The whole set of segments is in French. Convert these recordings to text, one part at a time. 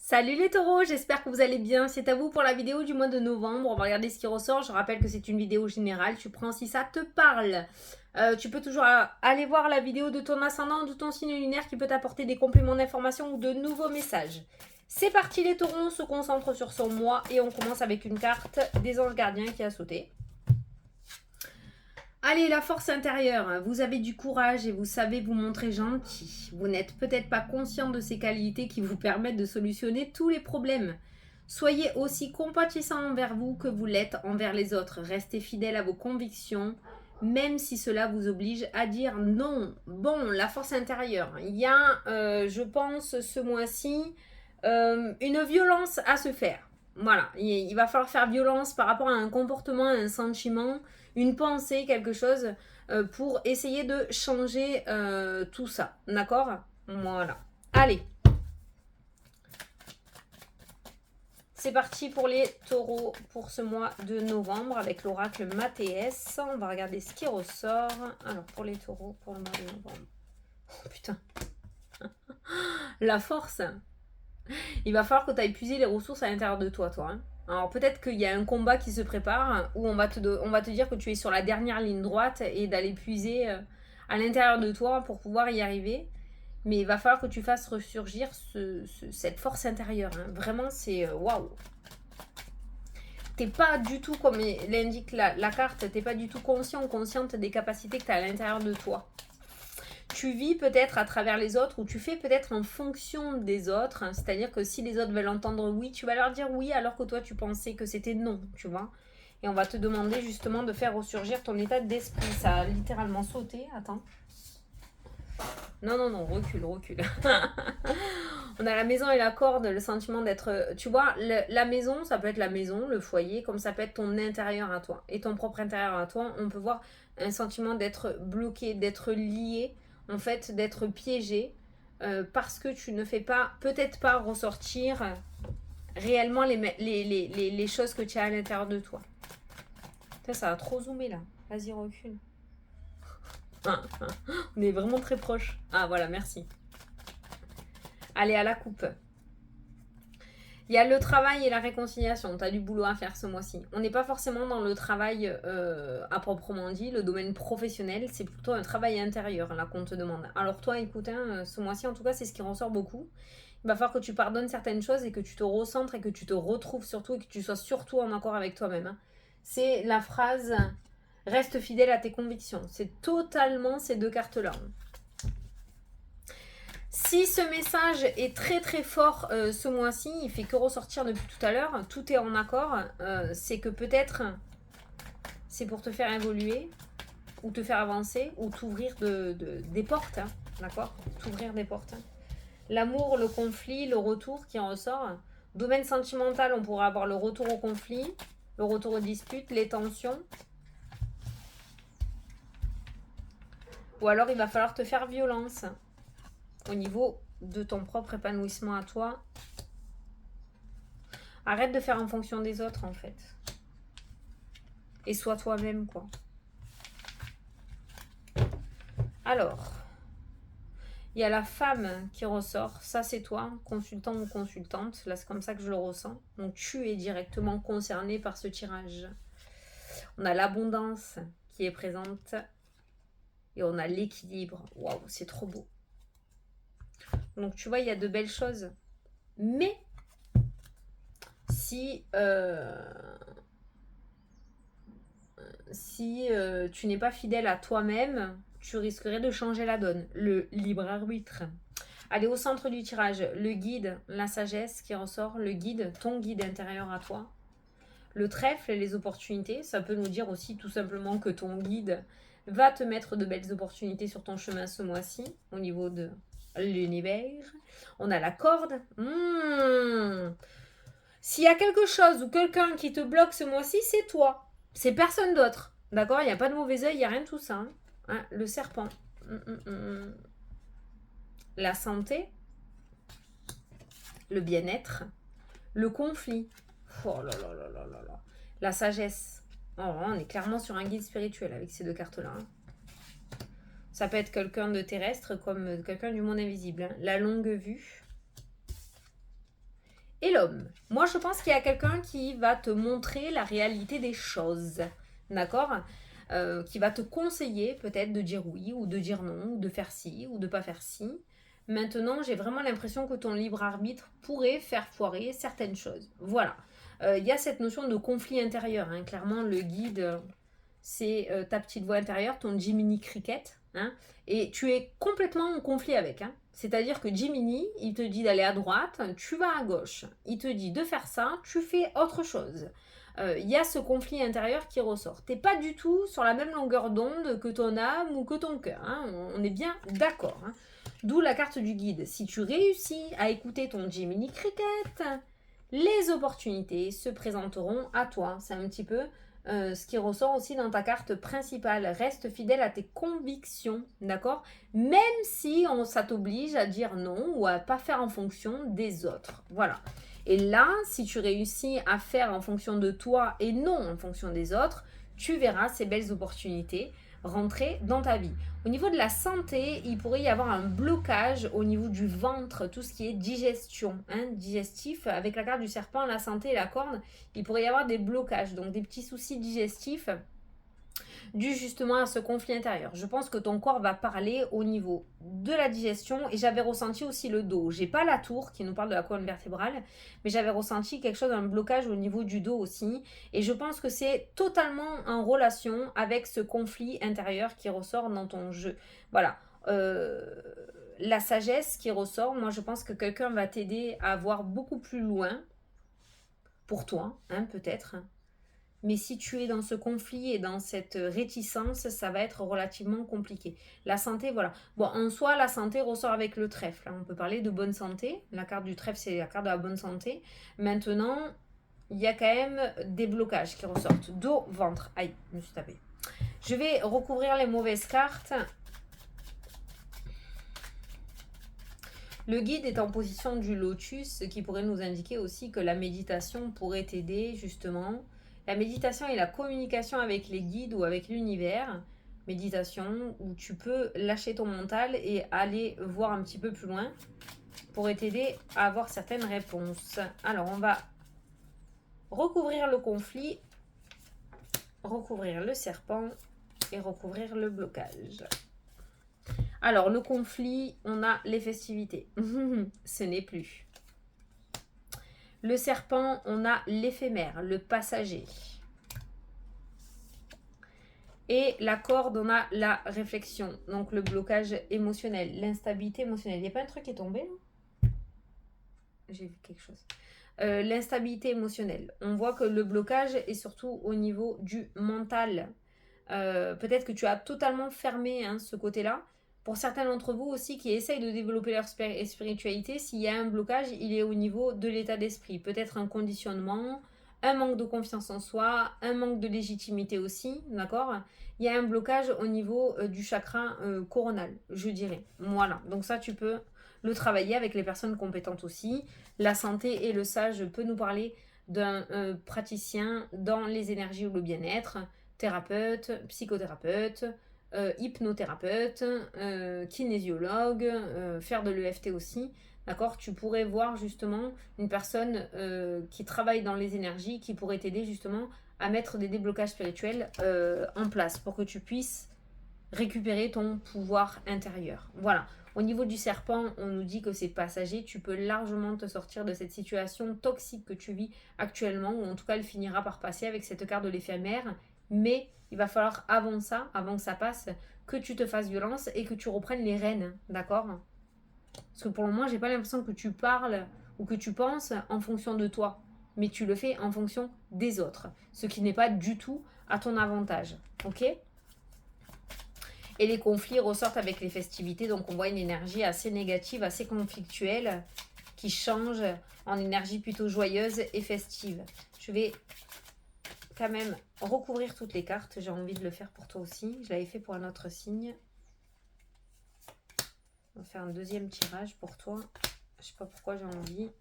Salut les taureaux, j'espère que vous allez bien. C'est à vous pour la vidéo du mois de novembre. On va regarder ce qui ressort. Je rappelle que c'est une vidéo générale. Tu prends si ça te parle. Tu peux toujours aller voir la vidéo de ton ascendant, de ton signe lunaire qui peut t'apporter des compléments d'information ou de nouveaux messages. C'est parti les taureaux, on se concentre sur son mois et on commence avec une carte des anges gardiens qui a sauté. Allez, la force intérieure, vous avez du courage et vous savez vous montrer gentil. Vous n'êtes peut-être pas conscient de ces qualités qui vous permettent de solutionner tous les problèmes. Soyez aussi compatissant envers vous que vous l'êtes envers les autres. Restez fidèle à vos convictions, même si cela vous oblige à dire non. Bon, la force intérieure. Il y a, je pense, ce mois-ci, une violence à se faire. Voilà, il va falloir faire violence par rapport à un comportement, un sentiment, une pensée, quelque chose pour essayer de changer tout ça. D'accord? Voilà. Allez. C'est parti pour les taureaux pour ce mois de novembre avec l'oracle Mathéès. On va regarder ce qui ressort. Alors pour les taureaux pour le mois de novembre. Oh putain. La force. Il va falloir que tu ailles puiser les ressources à l'intérieur de toi, toi. Hein. Alors peut-être qu'il y a un combat qui se prépare où on va te dire que tu es sur la dernière ligne droite et d'aller puiser à l'intérieur de toi pour pouvoir y arriver. Mais il va falloir que tu fasses ressurgir cette force intérieure. Hein. Vraiment, c'est waouh. T'es pas du tout, comme l'indique la carte, t'es pas du tout conscient ou consciente des capacités que tu as à l'intérieur de toi. Tu vis peut-être à travers les autres ou tu fais peut-être en fonction des autres. Hein, c'est-à-dire que si les autres veulent entendre oui, tu vas leur dire oui alors que toi tu pensais que c'était non, tu vois. Et on va te demander justement de faire ressurgir ton état d'esprit. Ça a littéralement sauté. Attends. Non, recule. On a la maison et la corde, le sentiment d'être... Tu vois, la maison, ça peut être la maison, le foyer, comme ça peut être ton intérieur à toi. Et ton propre intérieur à toi, on peut voir un sentiment d'être bloqué, d'être lié, en fait, d'être piégé, parce que tu ne fais pas, peut-être pas ressortir réellement les choses que tu as à l'intérieur de toi. Ça a trop zoomé là. Vas-y, recule. On est vraiment très proche. Ah voilà, merci. Allez, à la coupe. Il y a le travail et la réconciliation. Tu as du boulot à faire ce mois-ci. On n'est pas forcément dans le travail à proprement dit, le domaine professionnel. C'est plutôt un travail intérieur là qu'on te demande. Alors toi, écoute, hein, ce mois-ci, en tout cas, c'est ce qui ressort beaucoup. Il va falloir que tu pardonnes certaines choses et que tu te recentres et que tu te retrouves surtout et que tu sois surtout en accord avec toi-même. Hein. C'est la phrase « Reste fidèle à tes convictions ». C'est totalement ces deux cartes-là. Si ce message est très très fort ce mois-ci, il fait que ressortir depuis tout à l'heure, tout est en accord, c'est que peut-être c'est pour te faire évoluer, ou te faire avancer, ou t'ouvrir des portes, hein, d'accord? T'ouvrir des portes. L'amour, le conflit, le retour qui en ressort. Domaine sentimental, on pourra avoir le retour au conflit, le retour aux disputes, les tensions. Ou alors il va falloir te faire violence au niveau de ton propre épanouissement à toi. Arrête de faire en fonction des autres en fait. Et sois toi-même quoi. Alors, il y a la femme qui ressort. Ça c'est toi, consultant ou consultante. Là c'est comme ça que je le ressens. Donc tu es directement concerné par ce tirage. On a l'abondance qui est présente. Et on a l'équilibre. Waouh, c'est trop beau. Donc tu vois, il y a de belles choses. Mais si tu n'es pas fidèle à toi-même, tu risquerais de changer la donne. Le libre arbitre. Allez, au centre du tirage, le guide, la sagesse qui ressort, le guide, ton guide intérieur à toi. Le trèfle, les opportunités, ça peut nous dire aussi tout simplement que ton guide va te mettre de belles opportunités sur ton chemin ce mois-ci, au niveau de l'univers. On a la corde. S'il y a quelque chose ou quelqu'un qui te bloque ce mois-ci, c'est toi. C'est personne d'autre. D'accord? Il n'y a pas de mauvais oeil, il n'y a rien de tout ça. Hein, le serpent. La santé. Le bien-être. Le conflit. Oh là là là là là là. La sagesse. Oh, on est clairement sur un guide spirituel avec ces deux cartes-là. Hein. Ça peut être quelqu'un de terrestre comme quelqu'un du monde invisible. Hein. La longue vue. Et l'homme, moi je pense qu'il y a quelqu'un qui va te montrer la réalité des choses, d'accord? Qui va te conseiller peut-être de dire oui ou de dire non, ou de faire ci ou de pas faire ci. Maintenant, j'ai vraiment l'impression que ton libre arbitre pourrait faire foirer certaines choses. Voilà. Il y a cette notion de conflit intérieur, hein. Clairement, le guide, c'est ta petite voix intérieure, ton Jiminy Cricket, hein, et tu es complètement en conflit avec. Hein. C'est-à-dire que Jiminy, il te dit d'aller à droite, tu vas à gauche. Il te dit de faire ça, tu fais autre chose. Il y a ce conflit intérieur qui ressort. T'es pas du tout sur la même longueur d'onde que ton âme ou que ton cœur. Hein. On est bien d'accord. Hein. D'où la carte du guide. Si tu réussis à écouter ton Jiminy Cricket, les opportunités se présenteront à toi. C'est un petit peu ce qui ressort aussi dans ta carte principale. Reste fidèle à tes convictions, d'accord? Même si ça t'oblige à dire non ou à pas faire en fonction des autres. Voilà. Et là, si tu réussis à faire en fonction de toi et non en fonction des autres, tu verras ces belles opportunités rentrer dans ta vie. Au niveau de la santé, il pourrait y avoir un blocage au niveau du ventre, tout ce qui est digestion, hein, digestif. Avec la carte du serpent, la santé et la corne, il pourrait y avoir des blocages, donc des petits soucis digestifs dû justement à ce conflit intérieur. Je pense que ton corps va parler au niveau de la digestion et j'avais ressenti aussi le dos. J'ai pas la tour qui nous parle de la colonne vertébrale, mais j'avais ressenti quelque chose, un blocage au niveau du dos aussi. Et je pense que c'est totalement en relation avec ce conflit intérieur qui ressort dans ton jeu. Voilà. La sagesse qui ressort, moi je pense que quelqu'un va t'aider à voir beaucoup plus loin pour toi, hein, peut-être. Mais si tu es dans ce conflit et dans cette réticence, ça va être relativement compliqué. La santé, voilà. Bon, en soi, la santé ressort avec le trèfle. Hein. On peut parler de bonne santé. La carte du trèfle, c'est la carte de la bonne santé. Maintenant, il y a quand même des blocages qui ressortent. Dos, ventre. Aïe, je me suis tapée. Je vais recouvrir les mauvaises cartes. Le guide est en position du lotus, ce qui pourrait nous indiquer aussi que la méditation pourrait t'aider justement. La méditation et la communication avec les guides ou avec l'univers. Méditation où tu peux lâcher ton mental et aller voir un petit peu plus loin pourrait t'aider à avoir certaines réponses. Alors on va recouvrir le conflit, recouvrir le serpent et recouvrir le blocage. Alors, le conflit, on a les festivités. Ce n'est plus. Le serpent, on a l'éphémère, le passager. Et la corde, on a la réflexion. Donc, le blocage émotionnel, l'instabilité émotionnelle. Il n'y a pas un truc qui est tombé là? J'ai vu quelque chose. L'instabilité émotionnelle. On voit que le blocage est surtout au niveau du mental. Peut-être que tu as totalement fermé hein, ce côté-là. Pour certains d'entre vous aussi qui essayent de développer leur spiritualité, s'il y a un blocage, il est au niveau de l'état d'esprit. Peut-être un conditionnement, un manque de confiance en soi, un manque de légitimité aussi, d'accord? Il y a un blocage au niveau du chakra coronal, je dirais. Voilà, donc ça tu peux le travailler avec les personnes compétentes aussi. La santé et le sage peut nous parler d'un praticien dans les énergies ou le bien-être, thérapeute, psychothérapeute, hypnothérapeute, kinésiologue, faire de l'EFT aussi. D'accord? Tu pourrais voir justement une personne qui travaille dans les énergies qui pourrait t'aider justement à mettre des déblocages spirituels en place pour que tu puisses récupérer ton pouvoir intérieur. Voilà. Au niveau du serpent, on nous dit que c'est passager. Tu peux largement te sortir de cette situation toxique que tu vis actuellement, ou en tout cas, elle finira par passer avec cette carte de l'éphémère. Mais il va falloir avant que ça passe, que tu te fasses violence et que tu reprennes les rênes, d'accord? Parce que pour le moment, j'ai pas l'impression que tu parles ou que tu penses en fonction de toi, mais tu le fais en fonction des autres, ce qui n'est pas du tout à ton avantage, ok? Et les conflits ressortent avec les festivités, donc on voit une énergie assez négative, assez conflictuelle, qui change en énergie plutôt joyeuse et festive. Je vais quand même recouvrir toutes les cartes, j'ai envie de le faire pour toi aussi. Je l'avais fait pour un autre signe. On va faire un deuxième tirage pour toi. Je sais pas pourquoi j'ai envie.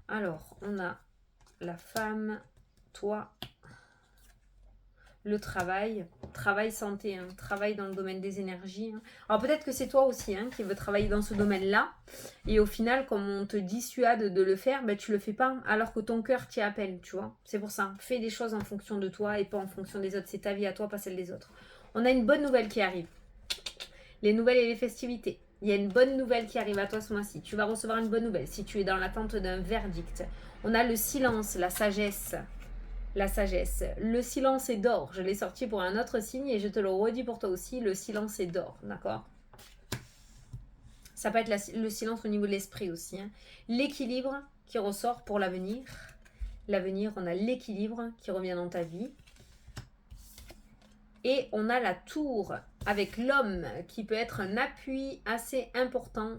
Alors, on a la femme, toi. le travail, travail santé, hein, travail dans le domaine des énergies. Hein. Alors peut-être que c'est toi aussi hein, qui veux travailler dans ce domaine-là, et au final, comme on te dissuade de le faire, ben, tu le fais pas, alors que ton cœur t'y appelle, tu vois. C'est pour ça, fais des choses en fonction de toi et pas en fonction des autres. C'est ta vie à toi, pas celle des autres. On a une bonne nouvelle qui arrive. Les nouvelles et les festivités. Il y a une bonne nouvelle qui arrive à toi ce mois-ci. Tu vas recevoir une bonne nouvelle si tu es dans l'attente d'un verdict. On a le silence, la sagesse. La sagesse. Le silence est d'or. Je l'ai sorti pour un autre signe et je te le redis pour toi aussi. Le silence est d'or. D'accord? Ça peut être le silence au niveau de l'esprit aussi. Hein. L'équilibre qui ressort pour l'avenir. L'avenir, on a l'équilibre qui revient dans ta vie. Et on a la tour avec l'homme qui peut être un appui assez important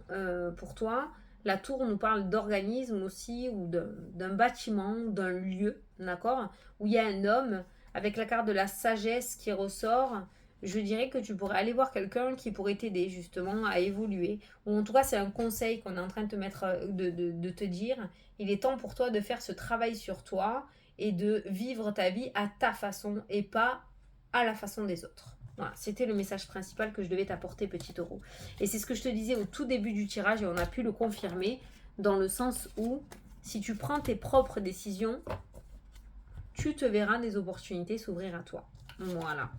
pour toi. La tour nous parle d'organisme aussi ou d'un bâtiment, d'un lieu, d'accord, où il y a un homme avec la carte de la sagesse qui ressort. Je dirais que tu pourrais aller voir quelqu'un qui pourrait t'aider justement à évoluer. Ou en tout cas, c'est un conseil qu'on est en train de te mettre, de te dire. Il est temps pour toi de faire ce travail sur toi et de vivre ta vie à ta façon et pas à la façon des autres. Voilà, c'était le message principal que je devais t'apporter, petit taureau. Et c'est ce que je te disais au tout début du tirage et on a pu le confirmer dans le sens où si tu prends tes propres décisions, tu te verras des opportunités s'ouvrir à toi. Voilà.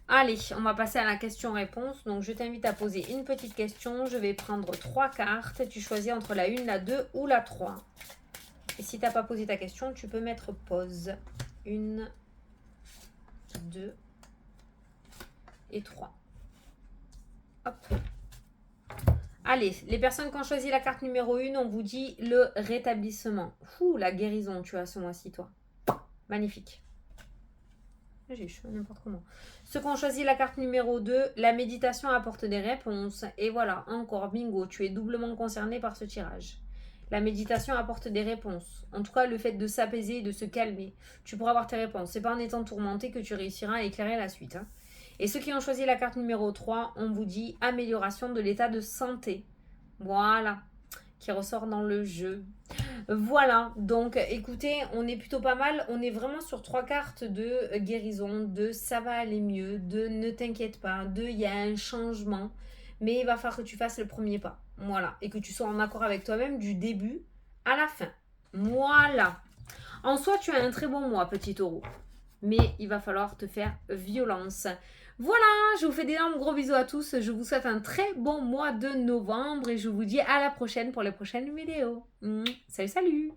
Allez, on va passer à la question-réponse. Donc, je t'invite à poser une petite question. Je vais prendre 3 cartes. Tu choisis entre la 1, la 2 ou la 3. Et si tu n'as pas posé ta question, tu peux mettre pause. 1, 2 et 3. Hop. Allez, les personnes qui ont choisi la carte numéro 1, on vous dit le rétablissement. Ouh, la guérison, tu as ce mois-ci, toi. Magnifique. J'ai eu chaud, n'importe comment. Ceux qui ont choisi la carte numéro 2, la méditation apporte des réponses. Et voilà, encore bingo, tu es doublement concerné par ce tirage. La méditation apporte des réponses. En tout cas, le fait de s'apaiser et de se calmer. Tu pourras avoir tes réponses. C'est pas en étant tourmenté que tu réussiras à éclairer la suite. Hein. Et ceux qui ont choisi la carte numéro 3, on vous dit amélioration de l'état de santé. Voilà. Qui ressort dans le jeu. Voilà. Donc, écoutez, on est plutôt pas mal. On est vraiment sur 3 cartes de guérison, de ça va aller mieux, de ne t'inquiète pas, de il y a un changement. Mais il va falloir que tu fasses le premier pas. Voilà. Et que tu sois en accord avec toi-même du début à la fin. Voilà. En soi, tu as un très bon mois, petit taureau. Mais il va falloir te faire violence. Voilà, je vous fais d'énormes gros bisous à tous. Je vous souhaite un très bon mois de novembre. Et je vous dis à la prochaine pour les prochaines vidéos. Salut, salut!